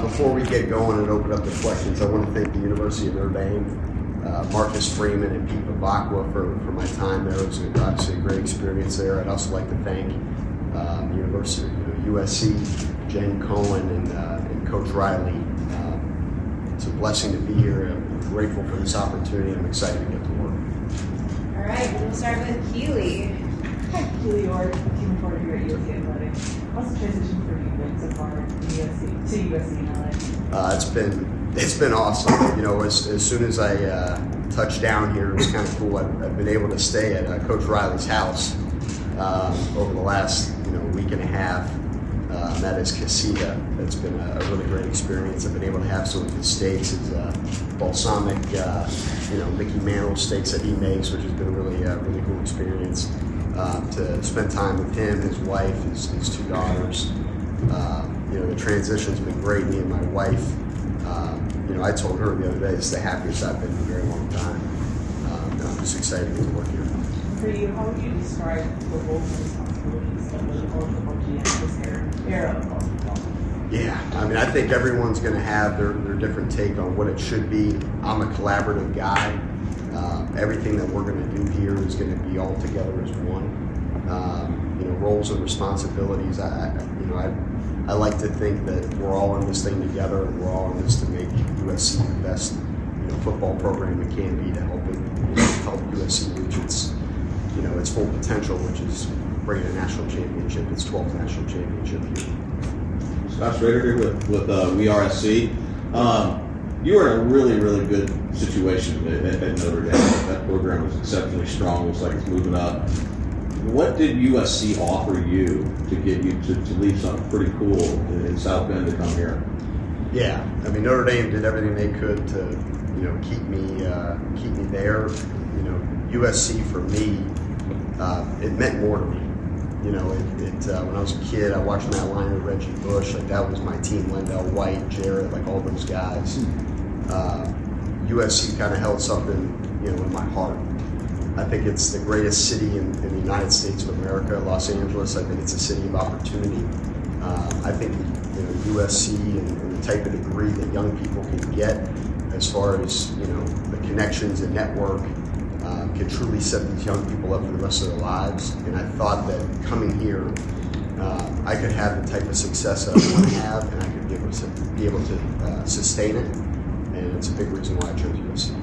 Before we get going and open up the questions, I want to thank the University of Notre Dame, Marcus Freeman and Pete Babakwa for my time there. It was obviously a great experience there. I'd also like to thank the University, USC, Jen Cohen, and Coach Riley. It's a blessing to be here. I'm grateful for this opportunity. I'm excited to get to work. All right, we'll start with Keely. Hi, Keely Orr, team reporter here at USC Athletics. What's the transition for you so far to USC in LA? It's been awesome. As soon as I touched down here, it was kind of cool. I've been able to stay at Coach Riley's house over the last week and a half. That is Casita. It's been a really great experience. I've been able to have some of his steaks, his balsamic, Mickey Mantle steaks that he makes, which has been a really cool experience. To spend time with him, his wife, his two daughters. The transition's been great. Me and my wife. I told her the other day it's the happiest I've been in a very long time. And I'm just excited to work here. For you, how would you describe the roles and responsibilities of the college football GM this era of college football? Yeah, I think everyone's going to have their different take on what it should be. I'm a collaborative guy. Everything that we're going to do here is going to be all together as one. Roles and responsibilities. I like to think that we're all in this thing together, and we're all in this to make USC the best football program it can be to help USC reach its full potential, which is bringing a national championship, its 12th national championship here. Scott Schrader here with WRSC. You were in a really, really good situation at Notre Dame. That program was exceptionally strong. Looks like it's moving up. What did USC offer you to get you to leave something pretty cool in South Bend to come here? Yeah, Notre Dame did everything they could to keep me there. USC for me, it meant more to me. When I was a kid, I watched Matt Leinart, Reggie Bush. That was my team. Lendell White, Jarrett, all those guys. USC kind of held something, in my heart. I think it's the greatest city in the United States of America, Los Angeles. I think it's a city of opportunity. I think USC and the type of degree that young people can get, as far as the connections and network, can truly set these young people up for the rest of their lives. And I thought that coming here, I could have the type of success that I want to have, and I could be able to sustain it. And it's a big reason why I chose USC.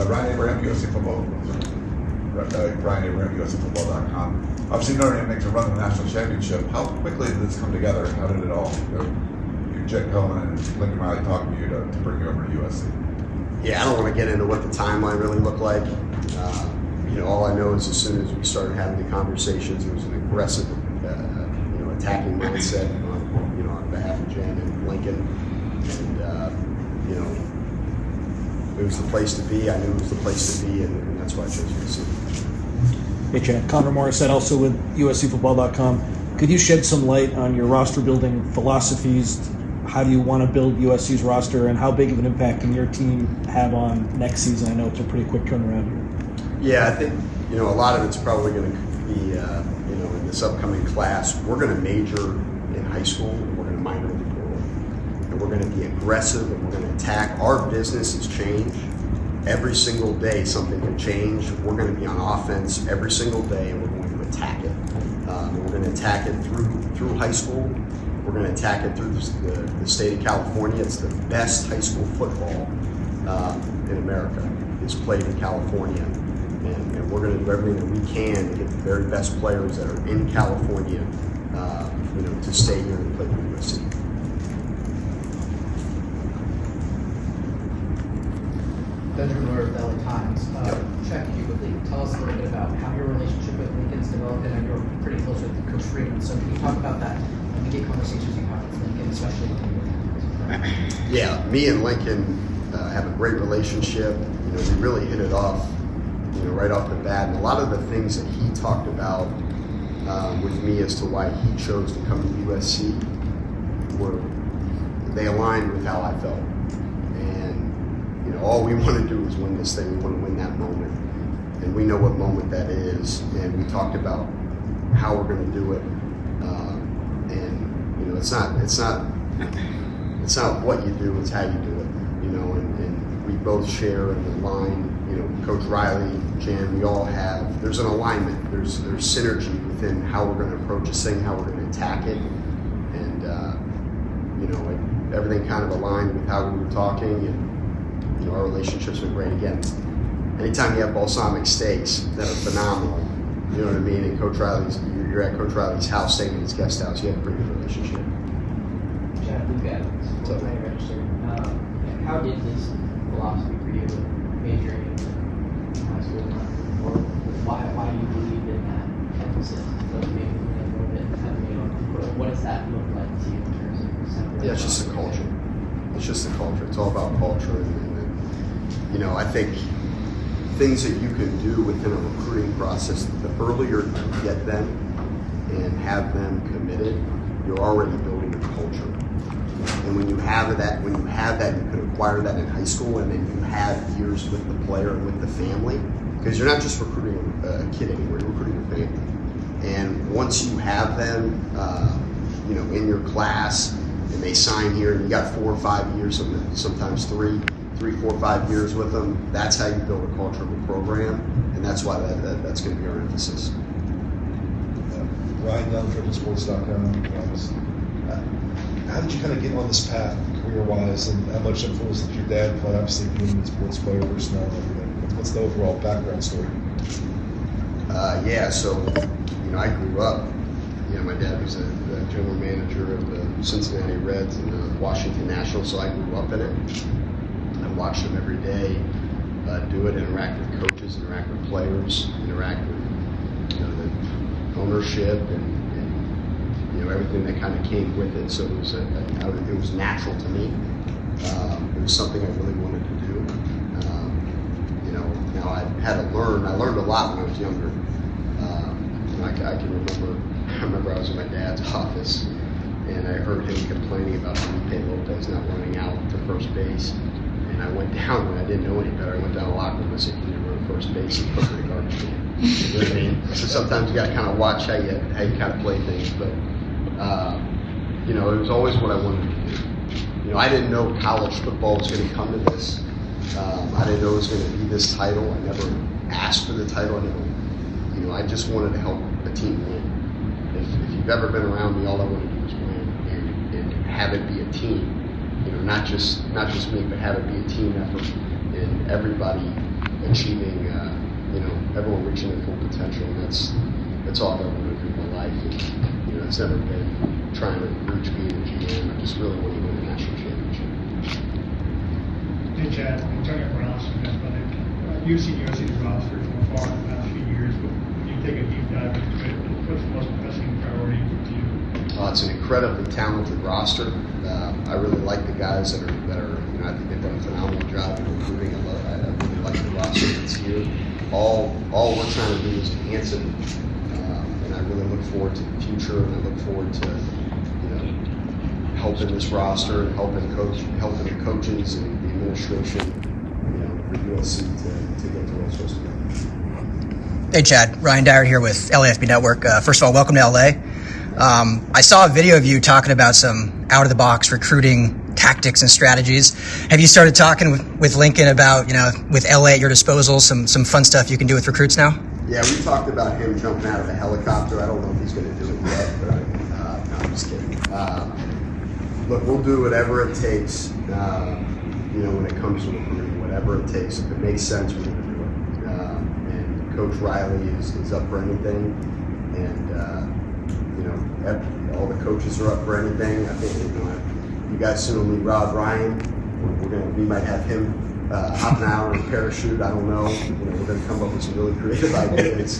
Ryan Abraham, USC Football. Ryan Abraham, USCFootball.com. Obviously, Notre Dame makes a run to the national championship. How quickly did this come together? How did it all? Jet Cohen and Lincoln Riley talking to you to bring you over to USC. Yeah, I don't want to get into what the timeline really looked like. All I know is as soon as we started having the conversations, it was an aggressive, attacking mindset on behalf of Jen and Lincoln, and it was the place to be. I knew it was the place to be, and that's why I chose USC. Hey, Chad. Connor Morissette, also with USCFootball.com. Could you shed some light on your roster-building philosophies? How do you want to build USC's roster, and how big of an impact can your team have on next season? I know it's a pretty quick turnaround here. Yeah, I think a lot of it's probably going to be in this upcoming class. We're going to major in high school, and we're going to minor in the portal, and we're going to be aggressive, and we're going to attack. Our business has changed. Every single day something can change. We're going to be on offense every single day, and we're going to attack it. And we're going to attack it through high school. We're going to attack it through the state of California. It's the best high school football in America is played in California. And we're going to do everything that we can to get the very best players that are in California to stay here and play for USC. Benjamin Ware of the LA Times. Chad, could you quickly tell us a little bit about how your relationship with Lincoln's developed? I know you're pretty close with Coach Freeman, so can you talk about that immediate conversations you have with Lincoln, especially with Yeah, me and Lincoln have a great relationship. We really hit it off, right off the bat. And a lot of the things that he talked about with me as to why he chose to come to USC they aligned with how I felt. All we want to do is win this thing. We want to win that moment. And we know what moment that is. And we talked about how we're going to do it. It's not it's not what you do, it's how you do it. You know, and we both share in the line. You know, Coach Riley, Jan, we all have. There's an alignment. There's synergy within how we're going to approach this thing, how we're going to attack it, and you know, everything kind of aligned with how we were talking, and you know, our relationships were great. Again, anytime you have balsamic steaks that are phenomenal, you know what I mean. And Coach Riley's, you're at Coach Riley's house, staying in his guest house. You have a pretty good relationship. Chad, we've got registered. How did this philosophy for you majoring in high school, or why do you believe in that emphasis? So maybe a little bit heavily on what does that look like to you in terms of separation? Yeah, it's just the culture. It's just the culture. It's all about culture, and you know, I think things that you can do within a recruiting process, the earlier you get them and have them committed, you're already building a culture. And when you have that, you can acquire that in high school, and then you have years with the player and with the family, because you're not just recruiting a kid anymore, you're recruiting a family. And once you have them, you know, in your class, and they sign here, and you got 4 or 5 years, sometimes 3, 4, 5 years with them, that's how you build a culture of a program, and that's why that's going to be our emphasis. Ryan Young from sports.com. How did you kind of get on this path career-wise, and how much influence did your dad play? Obviously, being a sports player, personnel, and everything. What's the overall background story? Yeah, so, you know, I grew up, you know, my dad was a general manager of the Cincinnati Reds and the Washington Nationals, so I grew up in it. I watched them every day do it, interact with coaches, interact with players, interact with, you know, the ownership and you know, everything that kind of came with it. So it was natural to me. It was something I really wanted to do. You know, now I had to learn. I learned a lot when I was younger. You know, I can remember I was in my dad's office, and I heard him complaining about Felipe Lopez not running out to first base. And I went down when I didn't know any better. I went down the locker room and I said, "Can you run first base and put in the garbage can?" You know what I mean? So sometimes you got to kind of watch how you kind of play things, but. You know, it was always what I wanted to do. You know, I didn't know college football was going to come to this. I didn't know it was going to be this title. I never asked for the title. You know, I just wanted to help a team win. If you've ever been around me, all I want to do is win and have it be a team. You know, not just me, but have it be a team effort and everybody achieving. You know, everyone reaching their full potential. And that's all I ever wanted to do in my life. And, you know, it's never been trying to reach being a GM. I just really want to win a national championship. Hey, Chad, I'm talking about Austin Athletic. You've seen USC's roster from afar in the past few years, but when you take a deep dive into it, what's the most pressing priority to you? It's an incredibly talented roster. I really like the guys that are. You know, I think they've done a phenomenal job in recruiting. I really like the roster that's here. All we're trying to do is enhance it. And I really look forward to the future, and I look forward to, you know, helping this roster and helping the coaches and the administration, you know, for USC to get to where it's supposed to go. Hey, Chad. Ryan Dyer here with LAFB Network. First of all, welcome to LA. I saw a video of you talking about some out-of-the-box recruiting tactics and strategies. Have you started talking with Lincoln about, you know, with LA at your disposal, some fun stuff you can do with recruits now? Yeah, we talked about him jumping out of a helicopter. I don't know if he's going to do it yet, but no, I'm just kidding. Look, we'll do whatever it takes, you know, when it comes to recruiting, whatever it takes. If it makes sense, we're going to do it. And Coach Riley is up for anything. And, you know, all the coaches are up for anything. I think, you know, you guys soon will meet Rod Ryan. We might have him hop an hour in a parachute. I don't know. You know, we're going to come up with some really creative ideas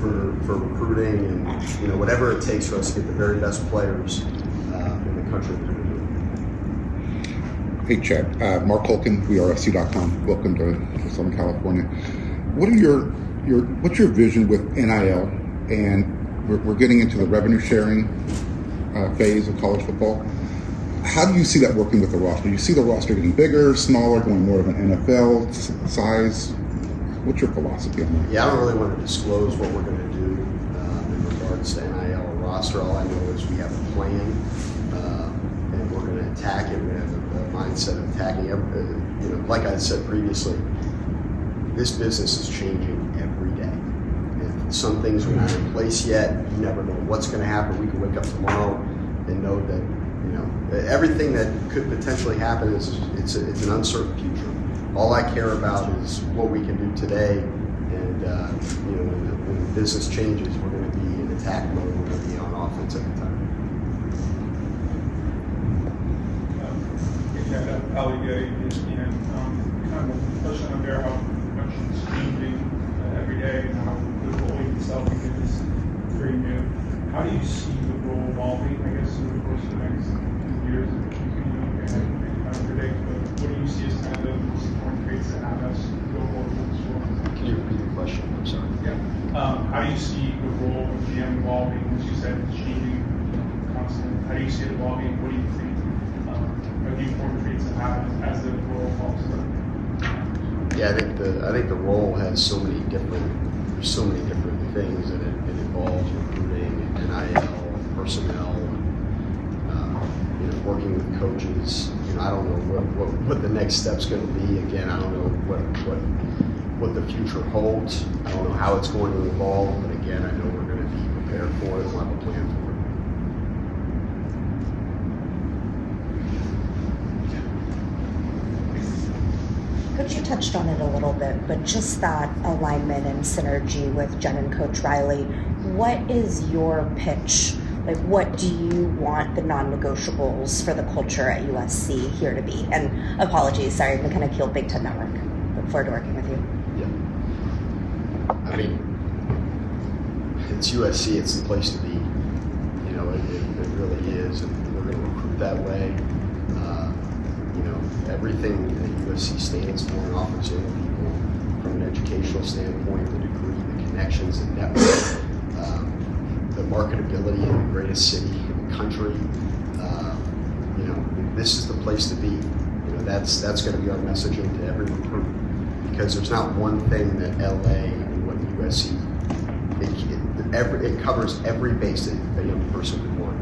for recruiting, and you know, whatever it takes for us to get the very best players in the country. Hey, Chad. Mark Holkin, WeAreSC.com. Welcome to Southern California. What are what's your vision with NIL? And we're getting into the revenue sharing phase of college football. How do you see that working with the roster? Do you see the roster getting bigger, smaller, going more of an NFL size? What's your philosophy on that? Yeah, I don't really want to disclose what we're going to do in regards to NIL or roster. All I know is we have a plan, and we're going to attack it. We have a mindset of attacking it. Like I said previously, this business is changing every day. And some things are not in place yet. You never know what's going to happen. We can wake up tomorrow and know that everything that could potentially happen is it's an uncertain future. All I care about is what we can do today. And when the business changes, we're going to be in attack mode. We're going to be on offense every time. Kind of touching on there how much it's changing every day, and how the role itself is very new. How do you see the role evolving, I guess, over the course of the next few years? And kind of predict, but what do you see as kind of the most important traits that have us go forward with this role? Can you repeat the question? I'm sorry. Yeah. How do you see the role of GM evolving? As you said, it's changing constantly. How do you see it evolving? What do you think are the important traits that have as the role evolves? Yeah, I think the role has so many different things that it involves: recruiting, NIL, personnel, working with coaches. I don't know what the next step's going to be. Again, I don't know what the future holds. I don't know how it's going to evolve, but again, I know we're going to be prepared for it. We'll have a plan for it. Coach, you touched on it a little bit, but just that alignment and synergy with Jen and Coach Riley, what is your pitch? Like, what do you want the non-negotiables for the culture at USC here to be? And apologies, sorry, I'm kind of Keel Big Ten Network. Look forward to working with you. Yeah. I mean, it's USC, it's the place to be. It really is, and we're going to recruit that way. Everything that USC stands for and offers young people from an educational standpoint, the degree, the connections, the network, the marketability in the greatest city in the country. This is the place to be. That's going to be our messaging to every recruit, because there's not one thing that LA and what USC it covers every base that a young person could want.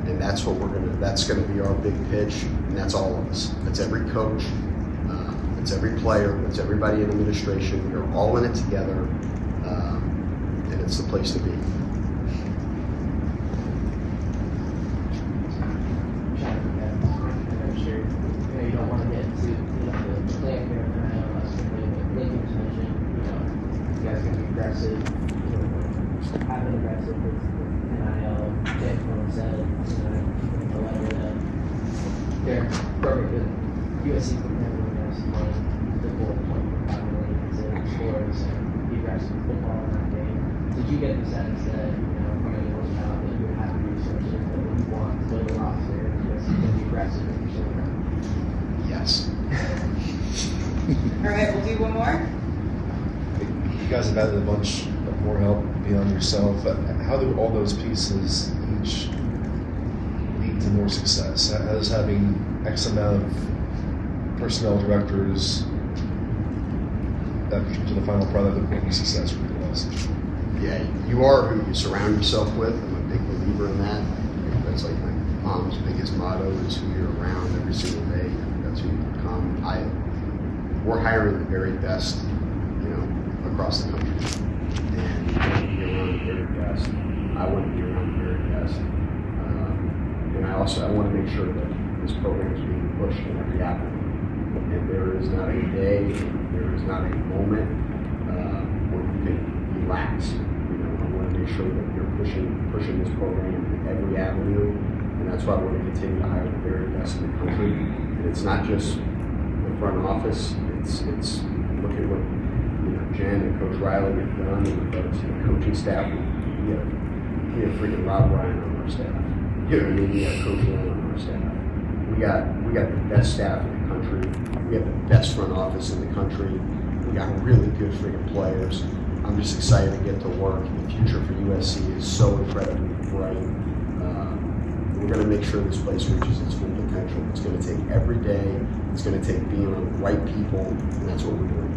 And that's what that's going to be our big pitch, and that's all of us. That's every coach, it's every player, it's everybody in administration. We're all in it together, and it's the place to be. You don't want to get into the playing here in NIL unless Lincoln was mentioned, you guys can be aggressive, have been aggressive with NIL. Dan said, in the letter that they're perfect with USC for the goal point for to scores and be aggressive with football in that game. Did you get the sense that, from any of those out that you would have the resources that you want to build a roster and USC can be aggressive in your program? Yes. All right, we'll do one more. You guys have added a bunch of more help beyond yourself. How do all those pieces each lead to more success? How does having X amount of personnel directors that contribute to the final product of making success for you guys? Yeah, you are who you surround yourself with. I'm a big believer in that. That's like my mom's biggest motto is who you're around every single day. That's who you become. We're hiring the very best, across the country. And you want to be around the very best. I want to be around the very best. And I want to make sure that this program is being pushed in every avenue. And there is not a day, there is not a moment where you can relax. I want to make sure that you're pushing this program in every avenue. And that's why we're going to continue to hire the very best in the country. And it's not just the front office. It's look at what Jen and Coach Riley have done with the coaching staff. We have freaking Rob Ryan on our staff. We have Coach Lloyd on our staff. We got the best staff in the country. We have the best front office in the country. We got really good freaking players. I'm just excited to get to work. The future for USC is so incredibly bright. We're going to make sure this place reaches its full potential. It's going to take every day. It's going to take being around the right people, and that's what we're doing.